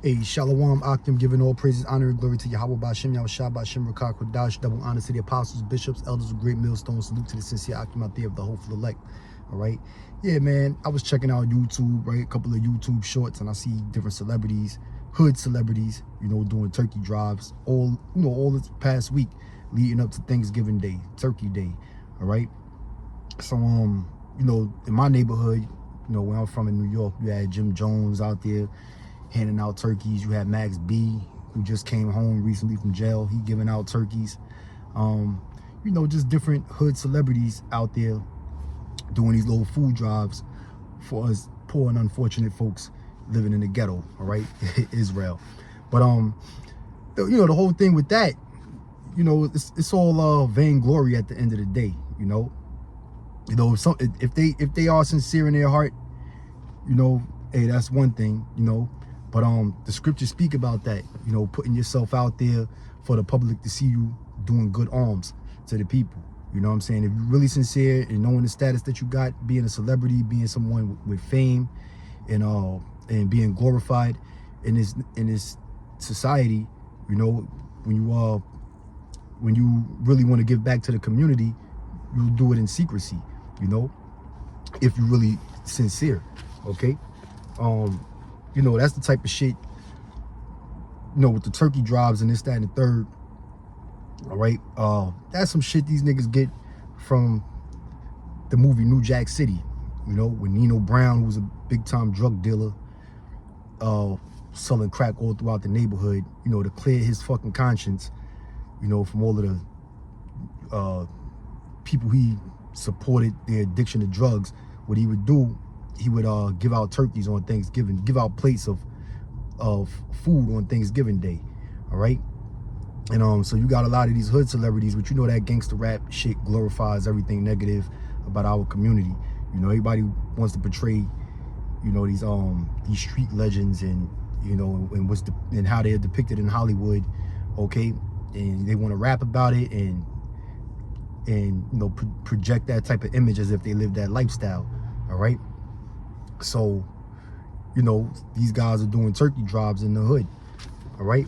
Hey, Shalom, Akim, giving all praises, honor, and glory to Yahweh Ba'Shem, Yahushua Ba'Shem, Rakah, Kodash, double honor to the apostles, bishops, elders of great millstones, salute to the sincere Akim out there of the hopeful elect. All right. Yeah, man, I was checking out YouTube, right? A couple of YouTube shorts, and I see different celebrities, hood celebrities, doing turkey drives all this past week leading up to Thanksgiving Day, Turkey Day. All right. So, in my neighborhood, where I'm from in New York, you had Jim Jones out there handing out turkeys. You had Max B, who just came home recently from jail. He giving out turkeys. Just different hood celebrities out there doing these little food drives for us poor and unfortunate folks living in the ghetto, all right, Israel. But the whole thing with that, it's all vainglory at the end of the day. If they are sincere in their heart, hey, that's one thing, but the scriptures speak about that, putting yourself out there for the public to see you doing good alms to the people. You know what I'm saying? If you're really sincere and knowing the status that you got, being a celebrity, being someone with fame, and being glorified in this society, when you really want to give back to the community, you'll do it in secrecy, if you're really sincere. Okay. That's the type of shit, with the turkey drives and this, that, and the third. All right. That's some shit these niggas get from the movie New Jack City, with Nino Brown, who was a big time drug dealer, selling crack all throughout the neighborhood, to clear his fucking conscience, from all of the people he supported their addiction to drugs. What he would do, he would give out turkeys on Thanksgiving, give out plates of food on Thanksgiving Day. All right. And so you got a lot of these hood celebrities, but that gangster rap shit glorifies everything negative about our community. Everybody wants to portray, these street legends and and how they're depicted in Hollywood. Okay. And they want to rap about it and project that type of image as if they live that lifestyle. All right. So, these guys are doing turkey drives in the hood. All right.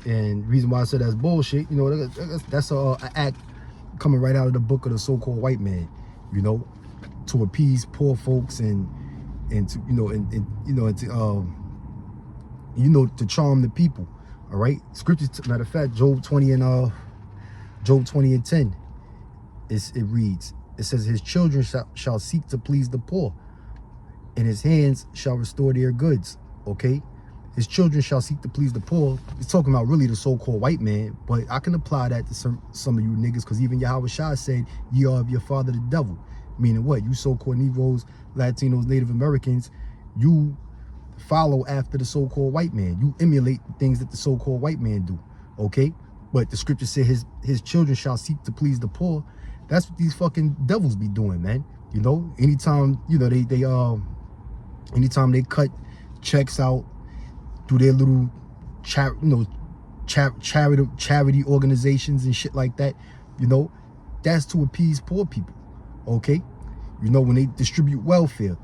And reason why I said that's bullshit, that's a act coming right out of the book of the so-called white man, to appease poor folks and to charm the people. All right. Scriptures, matter of fact, Job 20 and 10, it reads, it says, his children shall seek to please the poor, and his hands shall restore their goods. Okay. His children shall seek to please the poor. He's talking about really the so-called white man, but I can apply that to some of you niggas, because even Yahweh Shai said, ye are of your father the devil. Meaning what? You so-called Negroes, Latinos, Native Americans, you follow after the so-called white man. You emulate the things that the so-called white man do. Okay? But the scripture said his children shall seek to please the poor. That's what these fucking devils be doing, man. Anytime, anytime they cut checks out through their little charity organizations and shit like that, that's to appease poor people. Okay. When they distribute welfare,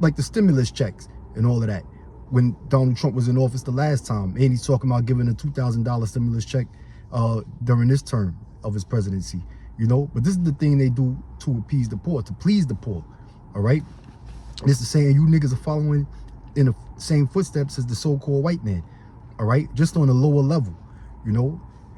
like the stimulus checks and all of that, when Donald Trump was in office the last time, and he's talking about giving a $2,000 stimulus check during this term of his presidency, but this is the thing they do to appease the poor, to please the poor. All right. This is saying you niggas are following in the same footsteps as the so-called white man. All right. Just on a lower level,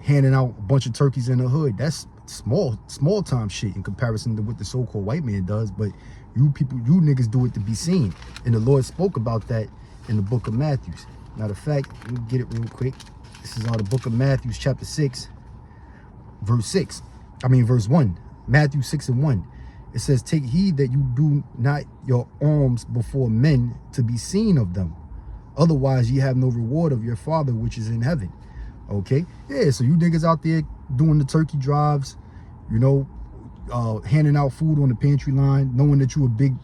handing out a bunch of turkeys in the hood. That's small time shit in comparison to what the so-called white man does. But you niggas do it to be seen. And the Lord spoke about that in the book of Matthew. Matter of fact, let me get it real quick. This is the book of Matthew, chapter 6, verse 1. Matthew 6 and 1. It says, take heed that you do not your alms before men to be seen of them. Otherwise, ye have no reward of your Father which is in heaven. Okay? Yeah, so you niggas out there doing the turkey drives, handing out food on the pantry line, knowing that you a big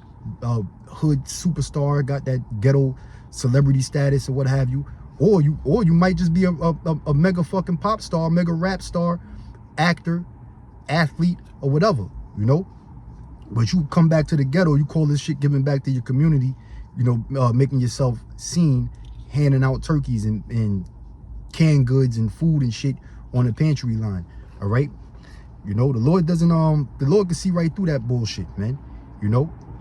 hood superstar, got that ghetto celebrity status or what have you. Or you might just be a mega fucking pop star, mega rap star, actor, athlete, or whatever, But you come back to the ghetto, you call this shit giving back to your community, making yourself seen, handing out turkeys and canned goods and food and shit on the pantry line. All right, the Lord doesn't the Lord can see right through that bullshit, man.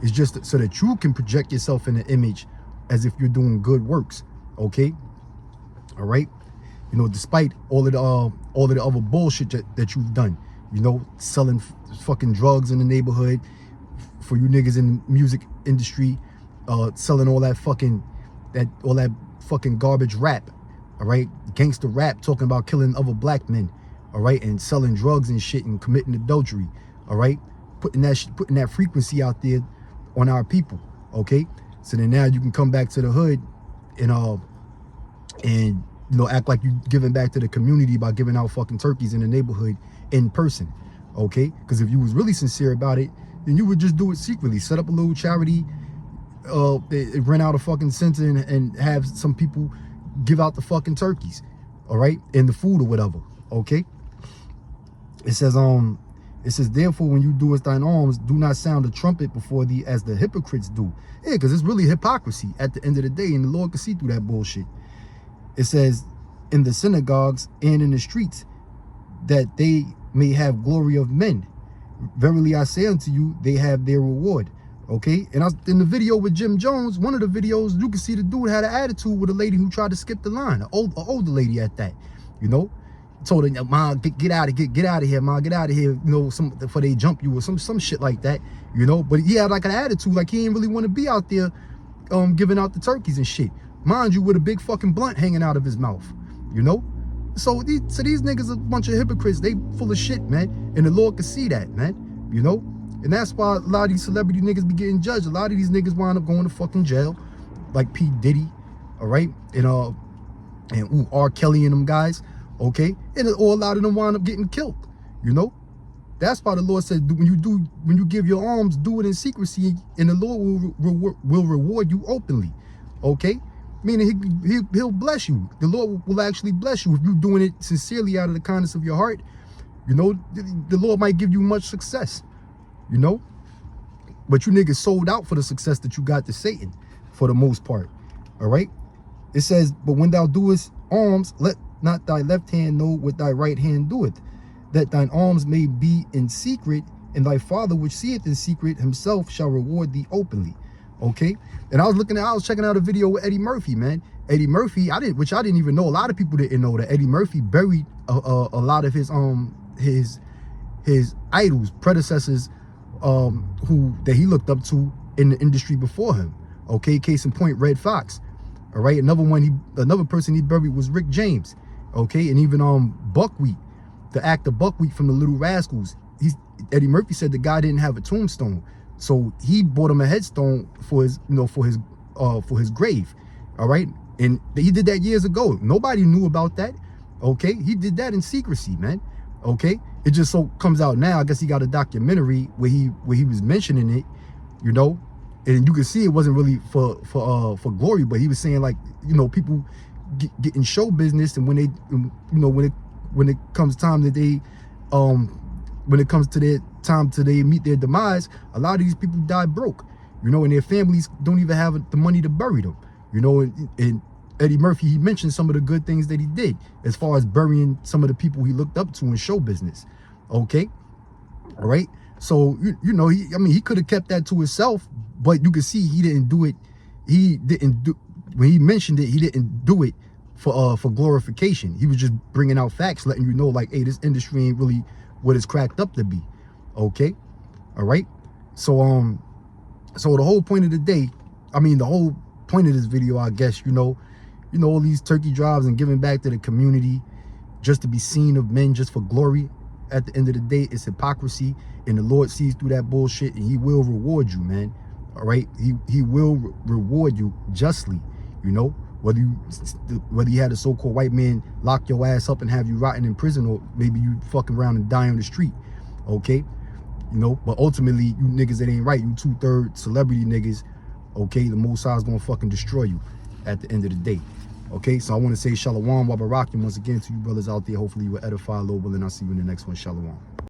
It's just so that you can project yourself in the image as if you're doing good works. Okay, all right. Despite all of the other bullshit that you've done, selling fucking drugs in the neighborhood for you niggas in the music industry, selling all that fucking garbage rap, all right, gangster rap, talking about killing other black men, all right, and selling drugs and shit and committing adultery, all right, putting that frequency out there on our people. Okay, so then now you can come back to the hood and act like you giving back to the community by giving out fucking turkeys in the neighborhood in person. Okay, because if you was really sincere about it, then you would just do it secretly. Set up a little charity, rent out a fucking center and have some people give out the fucking turkeys, all right, and the food or whatever. Okay, it says therefore when you do as thine alms, do not sound the trumpet before thee as the hypocrites do. Yeah, because it's really hypocrisy at the end of the day, and the Lord can see through that bullshit. It says, in the synagogues and in the streets, that they may have glory of men. Verily I say unto you, they have their reward. Okay, and in the video with Jim Jones, one of the videos, you can see the dude had an attitude with a lady who tried to skip the line, an older lady at that. Told her, "Ma, get out of here, ma, get out of here." Before they jump you or some shit like that. But he had like an attitude, like he didn't really want to be out there, giving out the turkeys and shit. Mind you, with a big fucking blunt hanging out of his mouth. So these niggas are a bunch of hypocrites. They full of shit, man. And the Lord can see that, man. And that's why a lot of these celebrity niggas be getting judged. A lot of these niggas wind up going to fucking jail, like P. Diddy, all right, and R. Kelly and them guys, okay, and a lot of them wind up getting killed. That's why the Lord said when you give your alms, do it in secrecy, and the Lord will reward you openly, okay. Meaning he'll bless you. The Lord will actually bless you if you're doing it sincerely out of the kindness of your heart. The Lord might give you much success. But you niggas sold out for the success that you got to Satan, for the most part. All right. It says, but when thou doest alms, let not thy left hand know what thy right hand doeth, that thine alms may be in secret, and thy Father which seeth in secret himself shall reward thee openly. Okay, and I was checking out a video with Eddie Murphy, man. Eddie Murphy, I didn't even know. A lot of people didn't know that Eddie Murphy buried a lot of his idols, predecessors, that he looked up to in the industry before him. Okay, case in point, Red Fox. All right, another person he buried was Rick James. Okay, and even Buckwheat, the actor Buckwheat from the Little Rascals. Eddie Murphy said the guy didn't have a tombstone. So he bought him a headstone for his grave, all right? And he did that years ago. Nobody knew about that, okay? He did that in secrecy, man, okay? It just so comes out now. I guess he got a documentary where he was mentioning it, and you can see it wasn't really for glory, but he was saying like, people get in show business, and when they, when it comes time that they, when it comes to their time till they meet their demise, a lot of these people die broke, and their families don't even have the money to bury them, and Eddie Murphy, he mentioned some of the good things that he did as far as burying some of the people he looked up to in show business. Okay, all right. So he could have kept that to himself, but you can see he didn't do it. When he mentioned it, he didn't do it for glorification. He was just bringing out facts, letting you know, like, hey, this industry ain't really what it's cracked up to be. Okay, all right. So the whole point of the day, the whole point of this video, I guess, all these turkey drives and giving back to the community just to be seen of men, just for glory. At the end of the day, it's hypocrisy, and the Lord sees through that bullshit, and he will reward you, man. All right, he will reward you justly, whether you had a so-called white man lock your ass up and have you rotting in prison, or maybe you fucking around and die on the street. Okay, but ultimately, you niggas that ain't right, you 2/3 celebrity niggas, okay, the Most High is gonna fucking destroy you at the end of the day. Okay, so I want to say Shalom, Wabarakim once again to you brothers out there. Hopefully you will edify a little bit, and I'll see you in the next one. Shalom.